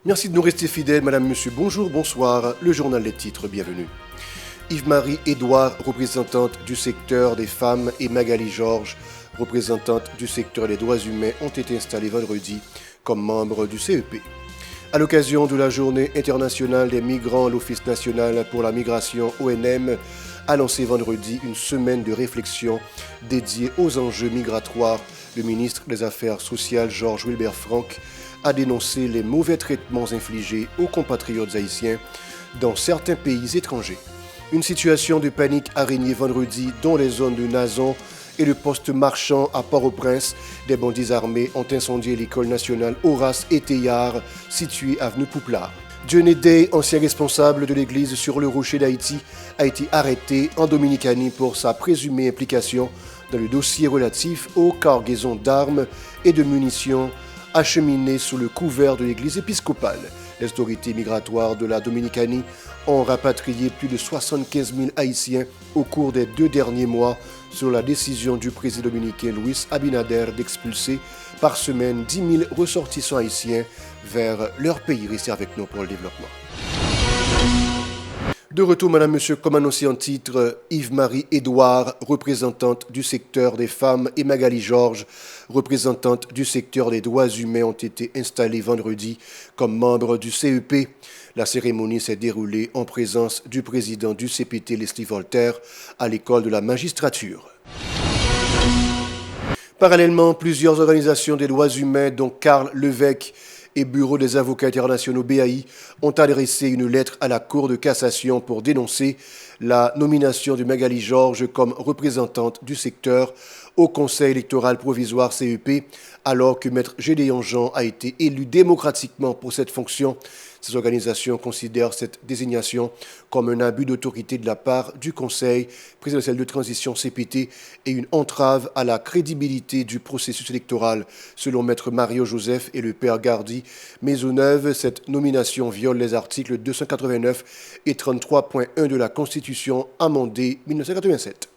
Merci de nous rester fidèles, madame, monsieur, bonjour, bonsoir, le journal des titres, bienvenue. Yves-Marie Édouard, représentante du secteur des femmes, et Magali Georges, représentante du secteur des droits humains, ont été installés vendredi comme membres du CEP. À l'occasion de la Journée internationale des migrants, l'Office national pour la migration, ONM, a lancé vendredi une semaine de réflexion dédiée aux enjeux migratoires. Le ministre des Affaires sociales, Georges Wilbert Franck, a dénoncé les mauvais traitements infligés aux compatriotes haïtiens dans certains pays étrangers. Une situation de panique a régné vendredi dans les zones de Nazon et le poste marchand à Port-au-Prince. Des bandits armés ont incendié l'école nationale Horace et Théillard, située avenue Pouplard. Dieudonné Dey, ancien responsable de l'église sur le rocher d'Haïti, a été arrêté en Dominicanie pour sa présumée implication dans le dossier relatif aux cargaisons d'armes et de munitions acheminées sous le couvert de l'église épiscopale. Les autorités migratoires de la Dominicanie ont rapatrié plus de 75 000 Haïtiens au cours des 2 derniers mois sur la décision du président dominicain Luis Abinader d'expulser par semaine 10 000 ressortissants haïtiens vers leur pays. Restez avec nous pour le développement. De retour, madame, monsieur, comme annoncé en titre, Yves-Marie Édouard, représentante du secteur des femmes, et Magali Georges, représentante du secteur des droits humains, ont été installés vendredi comme membres du CEP. La cérémonie s'est déroulée en présence du président du CPT, Leslie Voltaire, à l'école de la magistrature. Parallèlement, plusieurs organisations des droits humains, dont Karl Levesque et Bureau des avocats internationaux BAI, ont adressé une lettre à la Cour de cassation pour dénoncer la nomination de Magali Georges comme représentante du secteur au Conseil électoral provisoire CEP, alors que Maître Gédéon Jean a été élu démocratiquement pour cette fonction. Ces organisations considèrent cette désignation comme un abus d'autorité de la part du Conseil présidentiel de transition CPT et une entrave à la crédibilité du processus électoral. Selon Maître Mario Joseph et le Père Gardy Maisonneuve, cette nomination viole les articles 289 et 33.1 de la Constitution amendée 1987.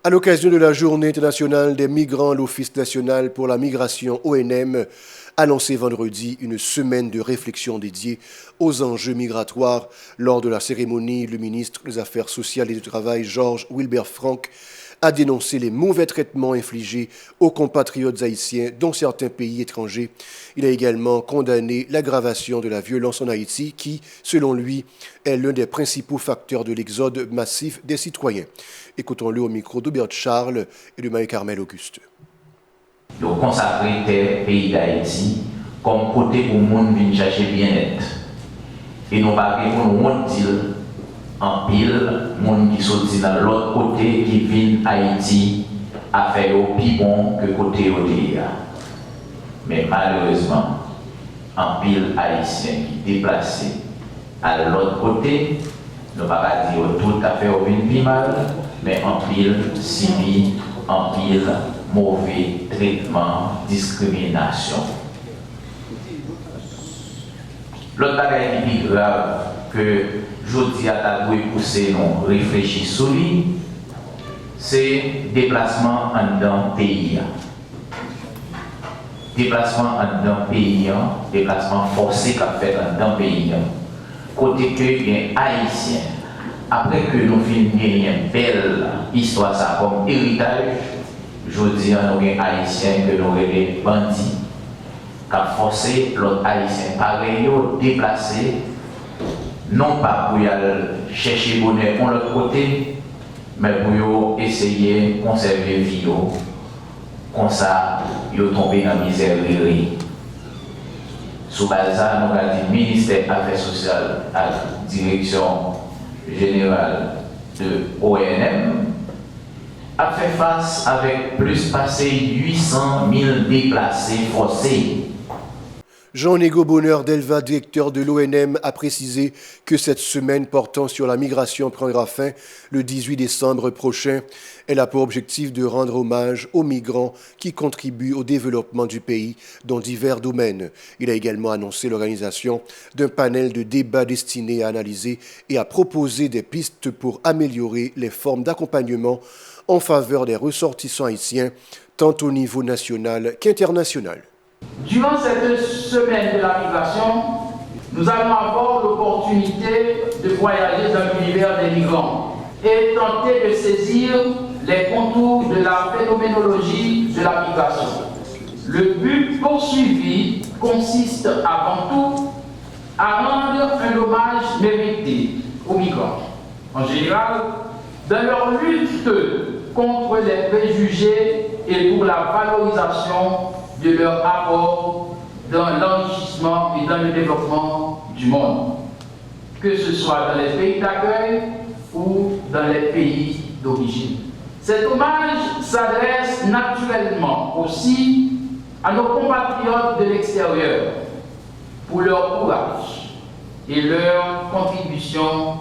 À l'occasion de la Journée internationale des migrants, l'Office national pour la migration, ONM, a lancé vendredi une semaine de réflexion dédiée aux enjeux migratoires. Lors de la cérémonie, le ministre des Affaires sociales et du Travail, Georges Wilbert Franck, a dénoncé les mauvais traitements infligés aux compatriotes haïtiens dans certains pays étrangers. Il a également condamné l'aggravation de la violence en Haïti qui, selon lui, est l'un des principaux facteurs de l'exode massif des citoyens. Écoutons-le au micro d'Aubert Charles et de Marie-Carmel Auguste. De consacrer le pays d'Haïti comme côté pour le monde venir chercher bien-être. Et nous parlons pour nous dire en pile, monde qui sorti dans l'autre côté qui vient Haïti à faire au plus bon que côté ODA. Mais malheureusement, en pile haïtien qui déplacé à l'autre côté, nous ne pouvons pas dire tout à fait au plus mal, mais en pile civil, en pile mauvais traitement, discrimination. L'autre bagage qui est plus grave que je dis à ta pousser nous réfléchir sur lui, c'est déplacement en dedans pays. Déplacement en dedans pays, déplacement forcé qu'a fait en dedans pays. Côté que les Haïtiens, après que nous finissons une belle histoire ça comme héritage, je dis à nos Haïtiens que nous sommes des bandits, qui ont forcé l'autre Haïtien pareil, déplacé, non pas pour y aller chercher bonheur de l'autre côté, mais pour essayer de conserver la vie. Comme ça, ils sont tombés dans la misère. Sous base ça, nous avons dit ministère des Affaires sociales à la direction générale de ONM a fait face avec plus passé 800 000 déplacés forcés. Jean-Nego Bonheur Delva, directeur de l'ONM, a précisé que cette semaine portant sur la migration prendra fin le 18 décembre prochain. Elle a pour objectif de rendre hommage aux migrants qui contribuent au développement du pays dans divers domaines. Il a également annoncé l'organisation d'un panel de débat destiné à analyser et à proposer des pistes pour améliorer les formes d'accompagnement en faveur des ressortissants haïtiens, tant au niveau national qu'international. Durant cette semaine de la migration, nous allons avoir l'opportunité de voyager dans l'univers des migrants et tenter de saisir les contours de la phénoménologie de la migration. Le but poursuivi consiste avant tout à rendre un hommage mérité aux migrants, en général, dans leur lutte contre les préjugés et pour la valorisation de leur apport dans l'enrichissement et dans le développement du monde, que ce soit dans les pays d'accueil ou dans les pays d'origine. Cet hommage s'adresse naturellement aussi à nos compatriotes de l'extérieur pour leur courage et leur contribution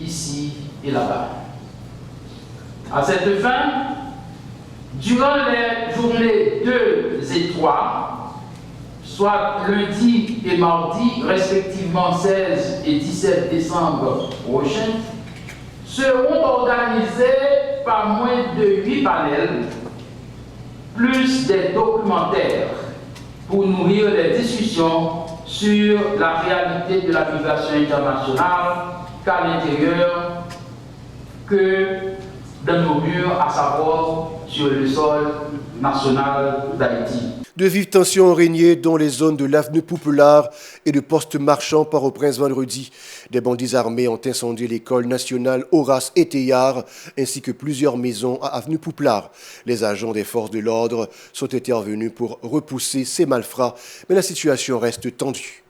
ici et là-bas. À cette fin, durant les journées 2 et 3, soit lundi et mardi, respectivement 16 et 17 décembre prochains, seront organisés par moins de 8 panels, plus des documentaires pour nourrir les discussions sur la réalité de la migration internationale, qu'à l'intérieur que dans nos murs, à savoir sur le sol national d'Haïti. De vives tensions ont régné dans les zones de l'avenue Poupelard et de Poste Marchand Port-au-Prince vendredi. Des bandits armés ont incendié l'école nationale Horace et Théard ainsi que plusieurs maisons à avenue Poupelard. Les agents des forces de l'ordre sont intervenus pour repousser ces malfrats, mais la situation reste tendue.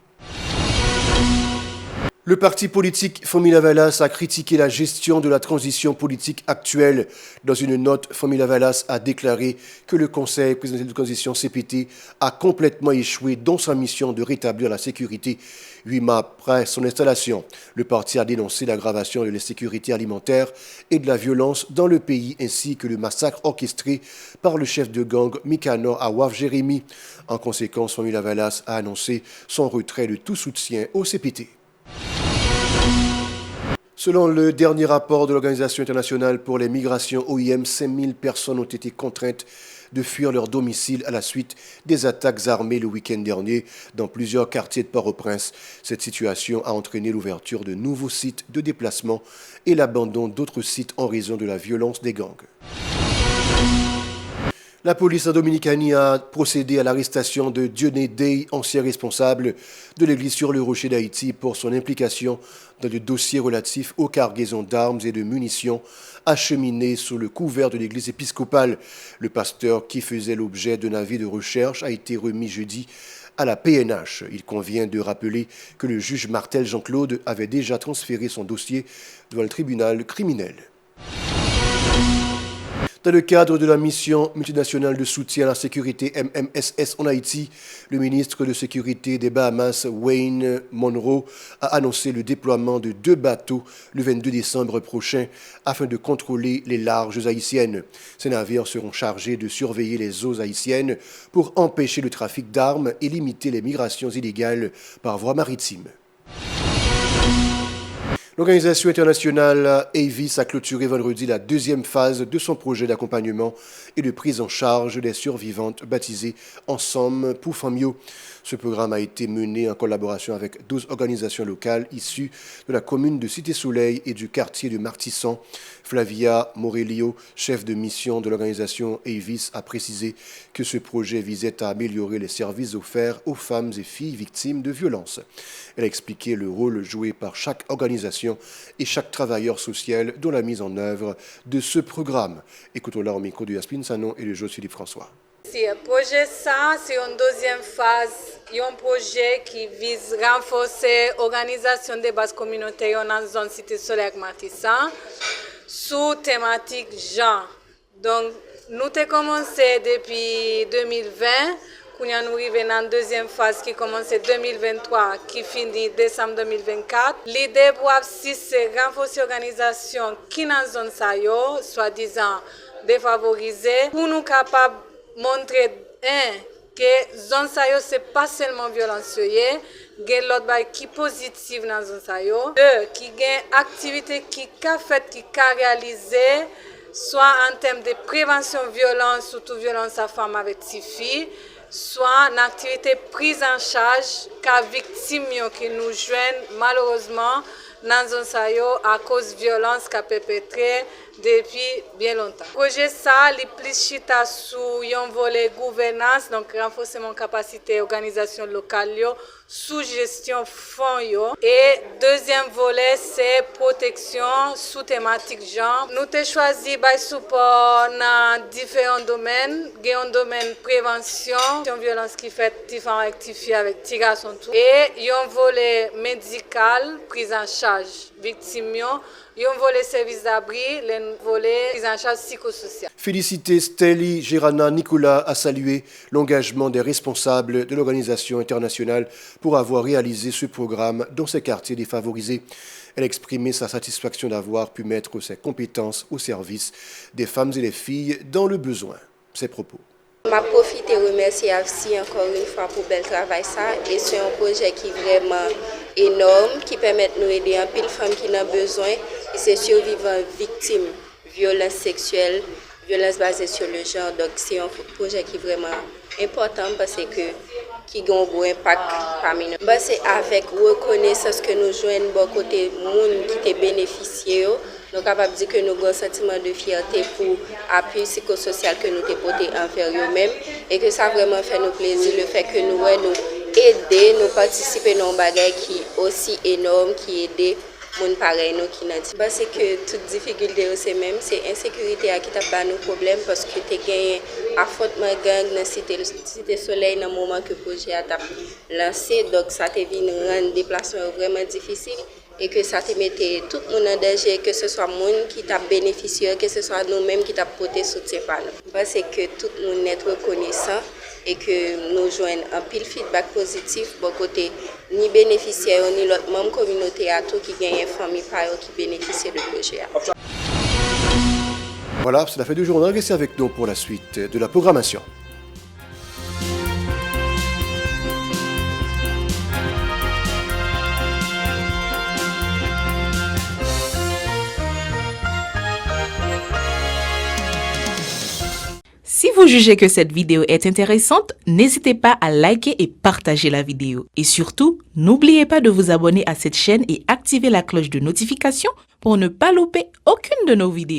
Le parti politique Famille Valas a critiqué la gestion de la transition politique actuelle. Dans une note, Famille Valas a déclaré que le Conseil présidentiel de transition CPT a complètement échoué dans sa mission de rétablir la sécurité 8 mois après son installation. Le parti a dénoncé l'aggravation de l'insécurité alimentaire et de la violence dans le pays, ainsi que le massacre orchestré par le chef de gang Mikano Awaf Jérémy. En conséquence, Famille Valas a annoncé son retrait de tout soutien au CPT. Selon le dernier rapport de l'Organisation internationale pour les migrations OIM, 5000 personnes ont été contraintes de fuir leur domicile à la suite des attaques armées le week-end dernier dans plusieurs quartiers de Port-au-Prince. Cette situation a entraîné l'ouverture de nouveaux sites de déplacement et l'abandon d'autres sites en raison de la violence des gangs. La police en Dominicanie a procédé à l'arrestation de Dieudonné Day, ancien responsable de l'église sur le Rocher d'Haïti, pour son implication dans le dossier relatif aux cargaisons d'armes et de munitions acheminées sous le couvert de l'église épiscopale. Le pasteur qui faisait l'objet d'un avis de recherche a été remis jeudi à la PNH. Il convient de rappeler que le juge Martel Jean-Claude avait déjà transféré son dossier devant le tribunal criminel. Dans le cadre de la mission multinationale de soutien à la sécurité MMSS en Haïti, le ministre de Sécurité des Bahamas, Wayne Monroe, a annoncé le déploiement de 2 bateaux le 22 décembre prochain afin de contrôler les larges haïtiennes. Ces navires seront chargés de surveiller les eaux haïtiennes pour empêcher le trafic d'armes et limiter les migrations illégales par voie maritime. L'organisation internationale Avis a clôturé vendredi la 2e phase de son projet d'accompagnement et de prise en charge des survivantes baptisé Ensemble pour Famio. Ce programme a été mené en collaboration avec 12 organisations locales issues de la commune de Cité-Soleil et du quartier de Martissan. Flavia Morelio, chef de mission de l'organisation Avis, a précisé que ce projet visait à améliorer les services offerts aux femmes et filles victimes de violences. Elle a expliqué le rôle joué par chaque organisation et chaque travailleur social dans la mise en œuvre de ce programme. Écoutons-la au micro de Yasmine Sanon et de José-Philippe François. Le projet ça, c'est une deuxième phase, un projet qui vise à renforcer l'organisation des bases communautaires dans la zone Cité-Soleil et Martissan sous thématique genre. Donc, nous avons commencé depuis 2020, nous sommes arrivés dans la deuxième phase qui commence en 2023, qui finit décembre 2024. L'idée pour c'est renforcer l'organisation qui est dans la zone Sayo, soi-disant défavorisée, pour nous capables de montrer que la zone Sayo, ce n'est pas seulement violence, il y a l'autre qui est positive dans la zone Sayo. 2, qui y a une activité qui est faite, qui est réalisée, soit en termes de prévention de violence, surtout violence à femmes avec 6 filles, soit une activité prise en charge car victimes qui nous joignent malheureusement dans zone sa yo à cause de violence qu'a perpétré depuis bien longtemps. Projet ça, les plus chita sous yon volet gouvernance, donc renforcement capacité organisation locale yo, sous gestion fonds yo. Et deuxième volet c'est protection sous thématique genre. Nous avons choisi by support dans différents domaines, il y a un domaine prévention, violence qui fait différents rectifier avec tirage son tout. Et il y a un volet médical, prise en charge victime. Il y a un volet service d'abri, le volet prise en charge psychosociale. Féliciter Steli Gérana Nicolas a salué l'engagement des responsables de l'organisation internationale pour avoir réalisé ce programme dans ces quartiers défavorisés. Elle a exprimé sa satisfaction d'avoir pu mettre ses compétences au service des femmes et des filles dans le besoin. Ses propos. Je profite et remercie AFSI encore une fois pour le bel travail. Et c'est un projet qui est vraiment énorme, qui permet de nous aider un pile de femmes qui ont besoin. Et c'est survivants victimes de violences sexuelles, violences basées sur le genre. Donc c'est un projet qui est vraiment important parce que qui a un gros impact parmi nous. C'est avec reconnaissance que nous joignons bon côté monde qui te bénéficié. Nous sommes capables de dire que nous avons un sentiment de fierté pour l'appui psychosocial que nous avons porté envers eux-mêmes et que ça vraiment fait nous plaisir le fait que nous aider, nous participer dans un bagage qui est aussi énorme, qui aide les gens pareil nous qui n'ont dit. Parce que toute difficulté c'est même c'est insécurité qui t'a nos problèmes parce que tu as gagné affrontement gang dans cité soleil dans le moment que le projet a lancé donc ça t'a vu rendre déplacement vraiment difficile. Et que ça te mettait tout le monde en danger, que ce soit le monde qui t'a bénéficié, que ce soit nous-mêmes qui t'a porté soutien par nous. Parce que tout le monde est reconnaissant et que nous joignons un pile feedback positif bon côté ni bénéficiaires ni l'autre membre communauté à tout qui gagne famille par qui bénéficie du projet. Voilà, c'est la fin du journal. Restez avec nous pour la suite de la programmation. Si vous jugez que cette vidéo est intéressante, n'hésitez pas à liker et partager la vidéo. Et surtout, n'oubliez pas de vous abonner à cette chaîne et activer la cloche de notification pour ne pas louper aucune de nos vidéos.